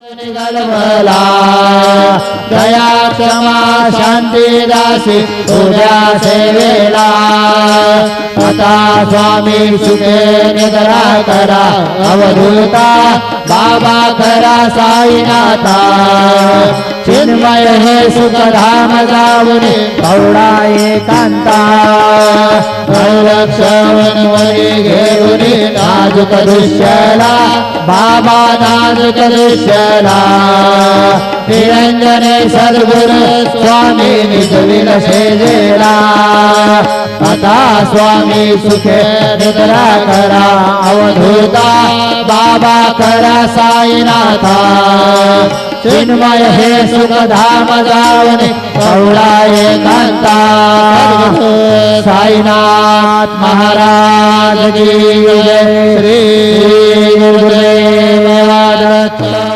निगलमला दया क्षमा शांती दासी तुझ्या सेवेला आता स्वामी सुखे निद्रा करा अवधूता बाबा करा साईनाथा चिन्मय हे सुखधाम जाऊन कवडा एकांता लक्षण वरी घेऊन नाजुक दृश्याला बाबा नाजुक दृश्याला निरंजने सद्गुरु स्वामी निजविल शेजेला आता स्वामी सुखे निद्रा करा अवधूता बाबा करा साईनाथा चिन्मय हे सुखधाम जाऊन कवडा एकांता साईनाथ महाराज की जय श्री गुरुदेव दत्त।